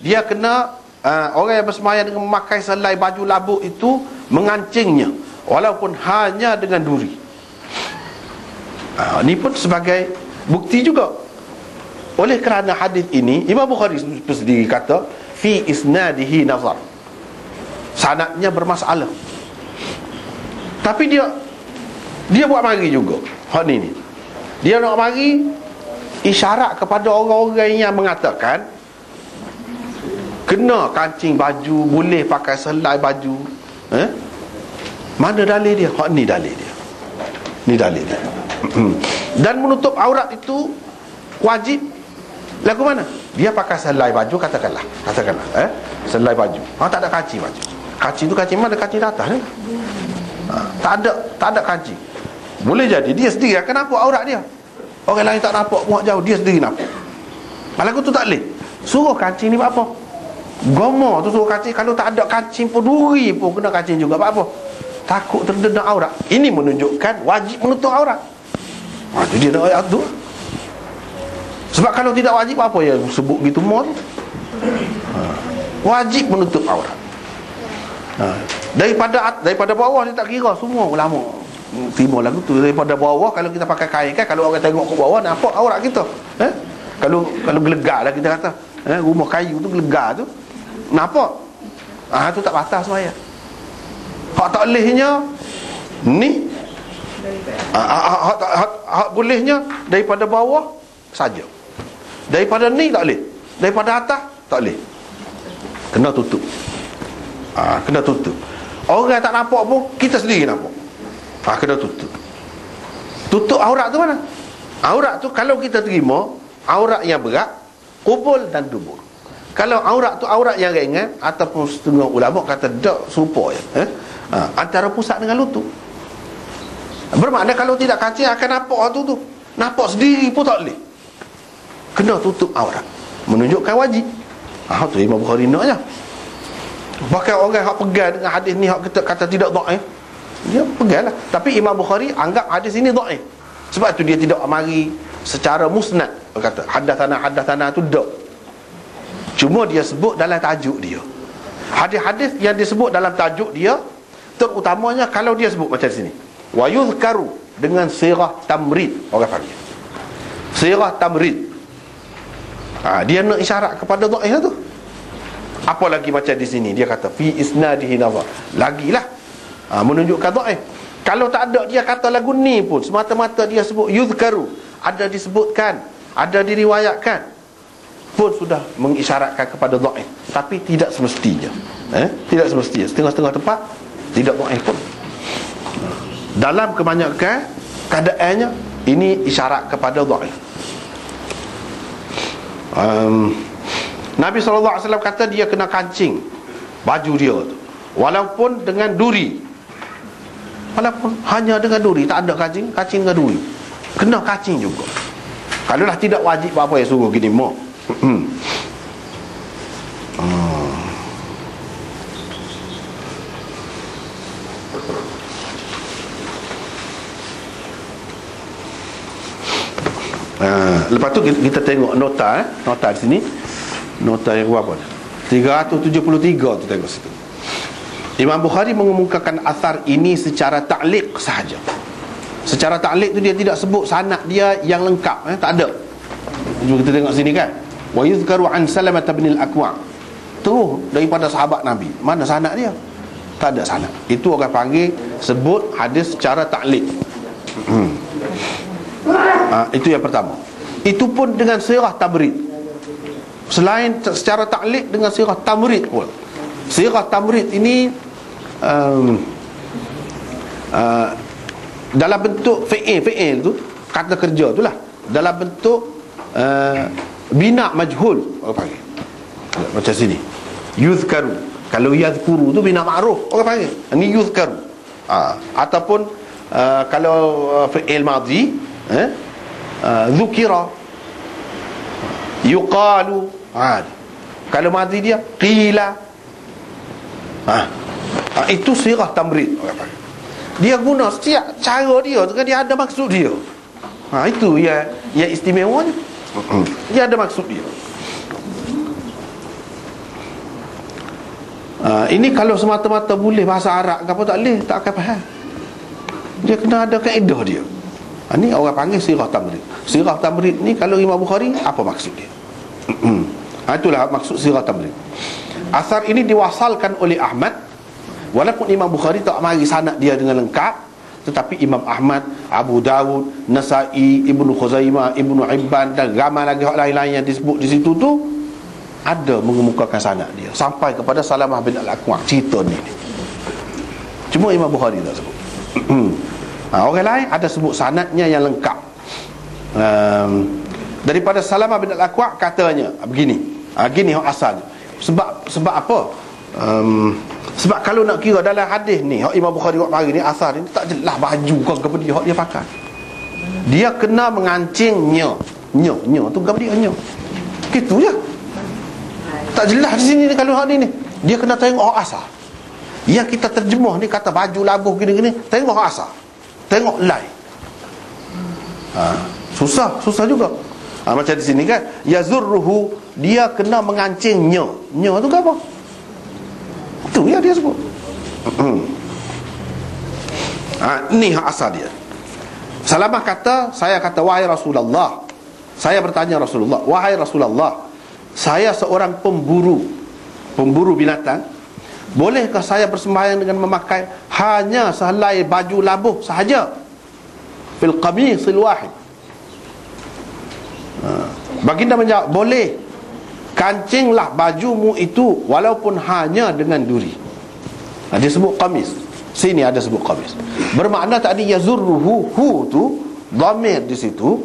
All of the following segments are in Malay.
dia kena orang yang bersemayam dengan memakai selai baju labuk itu mengancingnya walaupun hanya dengan duri. Ini pun sebagai bukti juga. Oleh kerana hadis ini, Imam Bukhari sendiri kata fi isnadihi nazar, sanadnya bermasalah. Tapi dia buat mari juga hak ni. Dia nak mari isyarat kepada orang-orang yang mengatakan kena kancing baju, boleh pakai selai baju. Mana dalil dia? Hak ni dalil dia. Ni dalil dia. Dan menutup aurat itu wajib lagu mana? Dia pakai selai baju, katakanlah selai baju. Tak ada kancing baju. Kancing tu kancing mana? Kancing atas ni. Tak ada kancing. Boleh jadi dia sendiri akan nampak aurat dia. Orang lain tak nampak, muak jauh, dia sendiri nampak. Lagu tu tak boleh. Suruh kancing ni buat apa? Gomo tu suruh kancing. Kalau tak ada kancing pun, duri pun kena kancing juga. Buat apa? Takut terdedah aurat. Ini menunjukkan wajib menutup aurat. Itu dia nak ayat tu. Sebab kalau tidak wajib, apa yang sebut gitu semua tu? Wajib menutup aurat. Daripada bawah dia tak kira. Semua ulama terima lagu tu. Daripada bawah, kalau kita pakai kain kan, kalau orang tengok ke bawah nampak aurat kita. Kalau gelegar lah kita kata, rumah kayu tu gelegar tu nampak. Tu tak batas semaya. Hak tak bolehnya ni, hak bolehnya daripada bawah saja. Daripada ni tak boleh. Daripada atas tak boleh. Kena tutup. Kena tutup. Orang tak nampak pun kita sendiri nampak. Kena tutup. Tutup aurat tu mana? Aurat tu kalau kita terima aurat yang berat, kubul dan dubur. Kalau aurat tu aurat yang ringan, ataupun setengah ulama kata dak serupa ya. Antara pusat dengan lutut. Bermakna kalau tidak kancing akan nampak tu. Nampak sendiri pun tak boleh. Kena tutup aurat. Menunjukkan wajib. Tu Imam Bukhari nak je. Bahkan orang hak pegang dengan hadis ni, hak kata tidak dhaif, dia peganglah. Tapi Imam Bukhari anggap hadis ini dhaif. Sebab tu dia tidak mari secara musnad. Dia kata hadatsana tu dak. Cuma dia sebut dalam tajuk dia. Hadis-hadis yang disebut dalam tajuk dia, terutamanya kalau dia sebut macam sini, wa yuzkaru, dengan sirah tamrid, orang panggil sirah tamrid. Dia nak isyarat kepada dhaif tu. Apa lagi macam di sini dia kata fi isnadihi nazar, lagilah menunjukkan dhaif. Kalau tak ada dia kata lagu ni pun, semata-mata dia sebut yuzkaru, ada disebutkan, ada diriwayatkan, pun sudah mengisyaratkan kepada dhaif. Tapi tidak semestinya. Tidak semestinya. Setengah-setengah tempat tidak dhaif pun. Dalam kebanyakan keadaannya ini isyarat kepada dhaif. Nabi SAW kata dia kena kancing baju dia tu, walaupun dengan duri. Walaupun hanya dengan duri, tak ada kancing dengan duri, kena kancing juga. Kalau dah tidak wajib, apa yang suruh gini mak. Lepas tu kita tengok nota nota di sini. Nota yang berapa? 373 tu, tengok situ. Imam Bukhari mengemukakan asar ini secara ta'liq sahaja. Secara ta'liq tu dia tidak sebut sanad dia yang lengkap, tak ada. Jom kita tengok sini kan. Wa yuzkaru an Salamah bin al-Aqwa'. Terus daripada sahabat Nabi. Mana sanad dia? Tak ada sanad. Itu orang panggil sebut hadis secara ta'liq. Itu yang pertama. Itu pun dengan sirah tamrid. Selain secara ta'liq, dengan sirah tamrid pun. Sirah tamrid ini dalam bentuk fi'il tu, kata kerja tu lah, dalam bentuk bina majhul, orang panggil. Macam sini yuzkaru. Kalau yadhkuru tu bina ma'ruf, orang panggil. Ini yuzkaru. Ataupun kalau fi'il madhi, dhukira, yuqalu. Kalau madhi dia qila. Itu sirah tamrid. Dia guna setiap cara dia tu kan, dia ada maksud dia. Itu yang istimewanya. Dia ada maksud dia. Ini kalau semata-mata boleh bahasa Arab, apa tak boleh, tak akan faham. Dia kena ada kaedah dia. Ini orang panggil sirah tamrid. Sirah tamrid ni kalau Imam Bukhari, apa maksud dia? Itulah maksud sirah tamrid. Asar ini diwasalkan oleh Ahmad. Walaupun Imam Bukhari tak mari sanad dia dengan lengkap, tetapi Imam Ahmad, Abu Dawud, Nasa'i, Ibnu Khuzaimah, Ibnu Hibban dan ramai lagi lain-lain yang disebut di situ tu ada mengemukakan sanad dia sampai kepada Salamah bin Al-Aqwa. Cerita ni cuma Imam Bukhari tak sebut. Orang lain ada sebut sanadnya yang lengkap. Daripada Salamah bin Al-Aqwa katanya begini. Gini asalnya. Sebab apa? Sebab kalau nak kira dalam hadis ni hak Imam Bukhari buat pagi ni, asar ni tak jelas baju ke apa dia hak dia pakai. Dia kena mengancing nya tu ke dia nya. Gitu je. Tak jelas di sini ni kalau hak ni. Dia kena tengok hak asar. Yang kita terjemah ni kata baju labuh gini-gini, tengok hak asar. Tengok lai. Susah juga. Macam di sini kan, yazurruhu, dia kena mengancing nya. Nya tu ke apa? Itu ya dia sebut. Ni hak asal dia. Salamah kata, saya kata, wahai Rasulullah, saya bertanya Rasulullah, wahai Rasulullah, saya seorang pemburu binatang, bolehkah saya bersembahyang dengan memakai hanya sehelai baju labuh sahaja? Fil qamisil wahid. Baginda menjawab, boleh. Kancinglah bajumu itu walaupun hanya dengan duri. Dia sebut qamis. Sini ada sebut qamis. Bermakna tadi yazurruhu, hu tu dhamir di situ,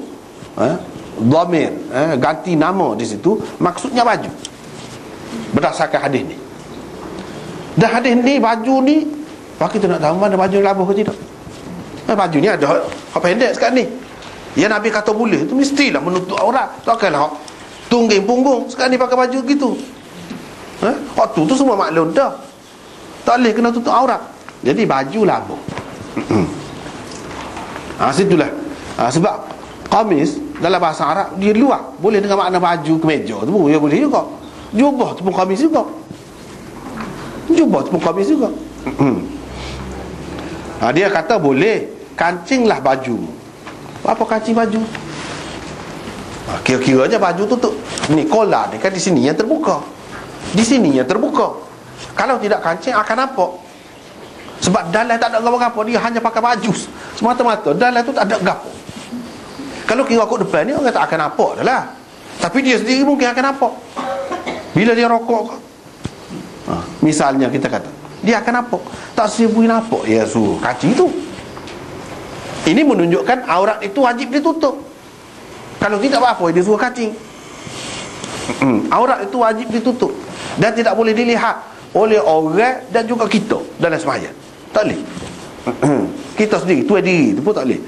dhamir, ganti nama di situ, maksudnya baju. Berdasarkan hadis ni. Dan hadis ni, baju ni, kita nak tahu mana baju labuh ke tidak. Baju ni ada hak pendek sekarang ni. Yang Nabi kata boleh, itu mestilah menutup aurat. Takkanlah tungging punggung sekarang ni pakai baju gitu. Waktu tu semua maklum dah. Tak boleh kena tutup aurat. Jadi baju labuh. Situlah. Sebab qamis dalam bahasa Arab dia luar, boleh dengan makna baju kemeja tu pun, ya boleh juga. Jubah tu pun qamis juga. Jubah tu pun qamis juga. Dia kata boleh, kancinglah bajumu. Apa kancing baju? Kira-kira aja baju tutup. Ni kola ni kan di sini yang terbuka. Di sini yang terbuka. Kalau tidak kancing akan nampak. Sebab dalam tak ada apa-apa, dia hanya pakai baju semata-mata. Dalam tu tak ada gapo. Kalau kira kot depan ni orang tak akan nampak dah lah. Tapi dia sendiri mungkin akan nampak. Bila dia rokok, misalnya kita kata, dia akan nampak. Tak sibuk nampak, ya suruh kancing tu. Ini menunjukkan aurat itu wajib ditutup. Kalau tidak apa-apa, dia suruh kancing. Aurat itu wajib ditutup dan tidak boleh dilihat oleh orang dan juga kita dalam sembahyang. Tak boleh. Kita sendiri, tuan diri itu pun tak boleh.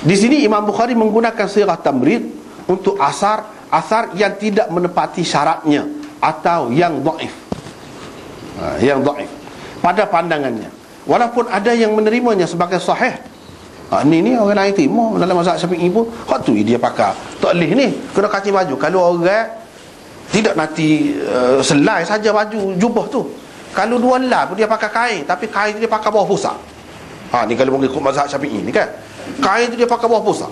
Di sini Imam Bukhari menggunakan sirah tamrid untuk asar yang tidak menepati syaratnya atau yang dhaif. Yang dhaif pada pandangannya. Walaupun ada yang menerimanya sebagai sahih. Ni orang lain terima dalam mazhab Syafi'i pun. Hak tu dia pakai. Tak boleh ni, kena kancing baju. Kalau orang tidak nanti selai saja baju jubah tu. Kalau dua lah pun dia pakai kain, tapi kain tu dia pakai bawah pusat. Ni kalau mengikut mazhab Syafi'i ni kan. Kain tu dia pakai bawah pusat.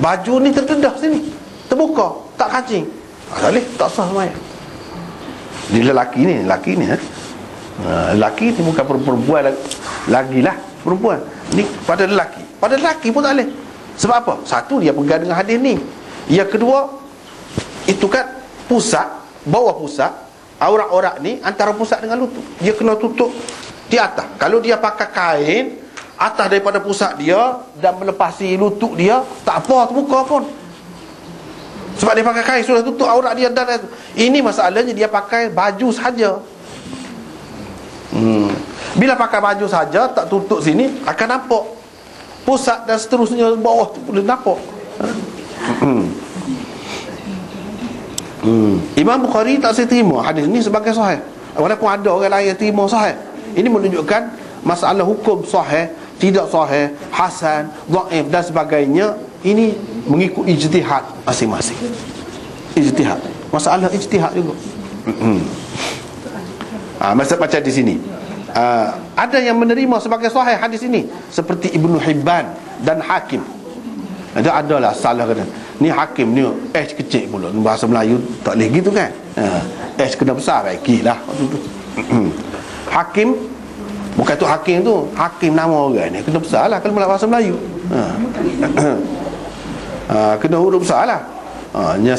Baju ni terdedah sini, terbuka, tak kancing. Tak boleh, tak sah sembahyang. Dia lelaki ni lelaki ni bukan perempuan lagi lah, perempuan ni pada lelaki pun tak boleh. Sebab apa? Satu, dia pegang dengan hadis ni. Yang kedua, itu kan pusat, bawah pusat, aurat ni antara pusat dengan lutut, dia kena tutup di atas. Kalau dia pakai kain atas daripada pusat dia dan melepasi lutut dia, tak apa terbuka pun. Sebab dia pakai kain sudah tutup aurat dia dan ini masalahnya dia pakai baju saja. Bila pakai baju saja tak tutup sini, akan nampak pusat dan seterusnya bawah tu boleh nampak. Imam Bukhari tak saya terima hadis ni sebagai sahih, walaupun ada orang lain yang terima sahih. Ini menunjukkan masalah hukum sahih, tidak sahih, hasan, dhaif dan sebagainya, ini mengikut ijtihad masing-masing. Ijtihad, masalah ijtihad juga. Macam di sini. Ada yang menerima sebagai sahih hadis ini seperti Ibnu Hibban dan Hakim. Ada lah salah kata. Ni Hakim ni kecil pula. Bahasa Melayu tak boleh gitu kan. Kena besar baik lah. Hakim, bukan tu Hakim tu, Hakim nama orang ni kena besar lah kalau bahasa Melayu. Kena huruf besar lah.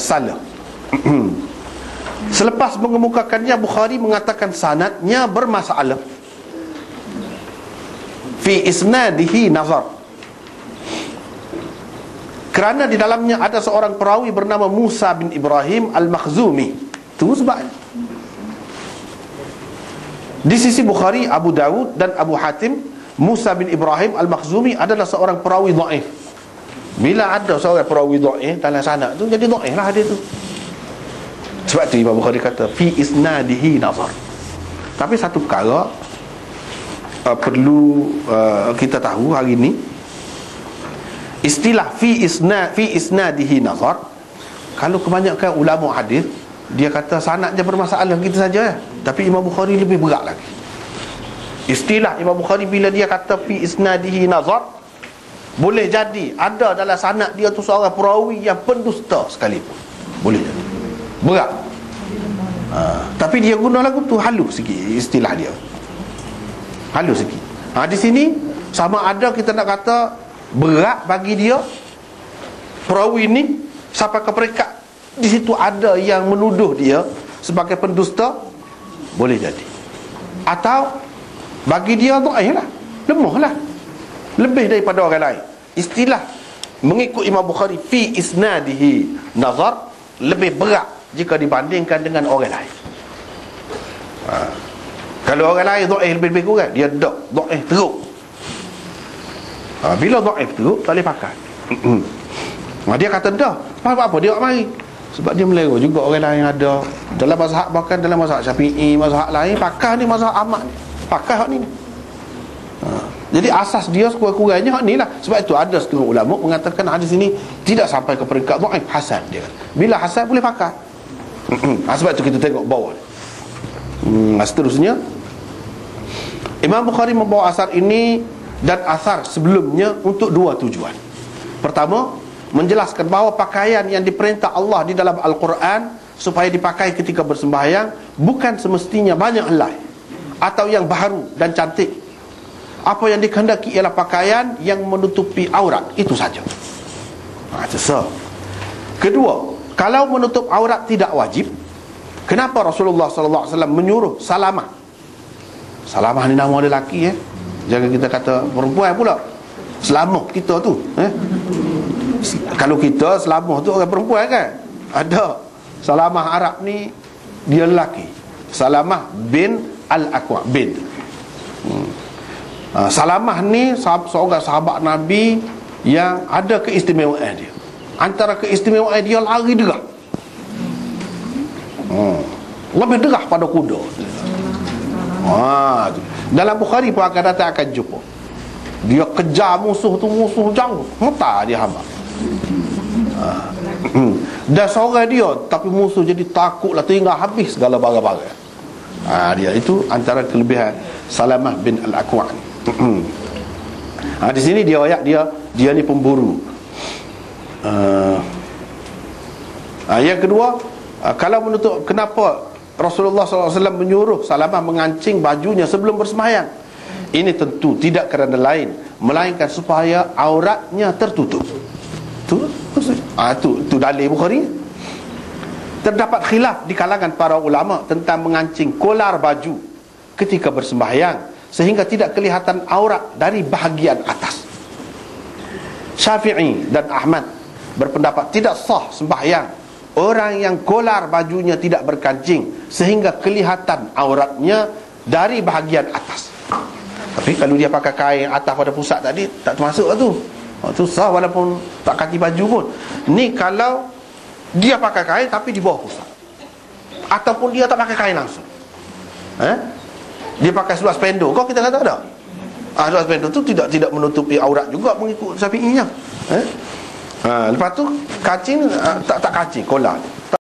Salah. Selepas mengemukakannya, Bukhari mengatakan sanadnya bermasalah. Fi isnadihi nazar, kerana di dalamnya ada seorang perawi bernama Musa bin Ibrahim Al-Makhzumi. Itu sebabnya. Di sisi Bukhari, Abu Dawud dan Abu Hatim, Musa bin Ibrahim Al-Makhzumi adalah seorang perawi dhaif. Bila ada seorang perawi dhaif dalam sanad tu, jadi dhaif lah dia tu. Sebab tu Imam Bukhari kata fi isnadihi nazar. Tapi satu perkara perlu kita tahu hari ini, istilah fi isnadihi nazar, kalau kebanyakan ulama hadis dia kata sanadnya bermasalah gitu saja, tapi Imam Bukhari lebih berat lagi. Istilah Imam Bukhari bila dia kata fi isnadihi nazar, boleh jadi ada dalam sanad dia tu seorang perawi yang pendusta sekalipun, boleh jadi berat. Tapi dia guna lagu tu halus sikit, istilah dia halus sikit. Di sini sama ada kita nak kata berat bagi dia perawi ni sampai ke peringkat di situ ada yang menuduh dia sebagai pendusta, boleh jadi. Atau bagi dia dhaif lah, lemah lah, lebih daripada orang lain. Istilah mengikut Imam Bukhari fi isnadihi nazar lebih berat jika dibandingkan dengan orang lain. Kalau orang lain dhaif lebih kurang, dia dhaif teruk. Bila dhaif teruk tak boleh pakai. Dia kata dah, apa dia tak mari? Sebab dia melera juga orang lain ada dalam mazhab, bahkan dalam mazhab Syafi'i, mazhab lain pakai ni, mazhab Ahmad ni pakai hak ni. Jadi asas dia sekurang-kurangnya hak ni lah. Sebab itu ada setengah ulama mengatakan hadis ini tidak sampai ke peringkat dhaif, hasan dia. Bila hasan boleh pakai. Sebab itu kita tengok bawah. Seterusnya Imam Bukhari membawa asar ini dan asar sebelumnya untuk dua tujuan. Pertama, menjelaskan bahawa pakaian yang diperintah Allah di dalam Al-Quran supaya dipakai ketika bersembahyang bukan semestinya banyak helai atau yang baru dan cantik. Apa yang dikehendaki ialah pakaian yang menutupi aurat, itu saja. Kedua, kalau menutup aurat tidak wajib, kenapa Rasulullah sallallahu alaihi wasallam menyuruh salamah? Salamah ni nama lelaki, jangan kita kata perempuan pula. Selamah kita tu, kalau kita selamah tu orang perempuan kan. Ada Salamah Arab ni dia lelaki, Salamah bin Al-Aqwa bin. Salamah ni seorang sahabat Nabi yang ada keistimewaan dia. Antara keistimewaan dia lari derah. Lebih derah pada kuda. Dalam Bukhari pun akan datang akan jumpa dia kejar musuh tu, musuh jauh, mata dia hamba. Dan seorang dia, tapi musuh jadi takutlah, tinggal habis segala barang-barang. Dia itu antara kelebihan Salamah bin Al-Aqwa. Di sini dia ayat dia ni pemburu. Yang kedua, kalau menutup, kenapa Rasulullah SAW menyuruh Salamah mengancing bajunya sebelum bersembahyang? Ini tentu tidak kerana lain melainkan supaya auratnya tertutup. Itu dalil Bukhari. Terdapat khilaf di kalangan para ulama tentang mengancing kolar baju ketika bersembahyang sehingga tidak kelihatan aurat dari bahagian atas. Syafi'i dan Ahmad berpendapat tidak sah sembahyang orang yang kolar bajunya tidak berkancing sehingga kelihatan auratnya dari bahagian atas. Tapi kalau dia pakai kain atas pada pusat tadi, tak termasuk lah tu. Itu sah walaupun tak kaki baju pun. Ni kalau dia pakai kain tapi di bawah pusat, ataupun dia tak pakai kain langsung, dia pakai seluar spendo, kau kita kata ada. Seluar spendo tu tidak menutupi aurat juga mengikut Syafi'inya. Lepas tu kancing tak kancing, kolar.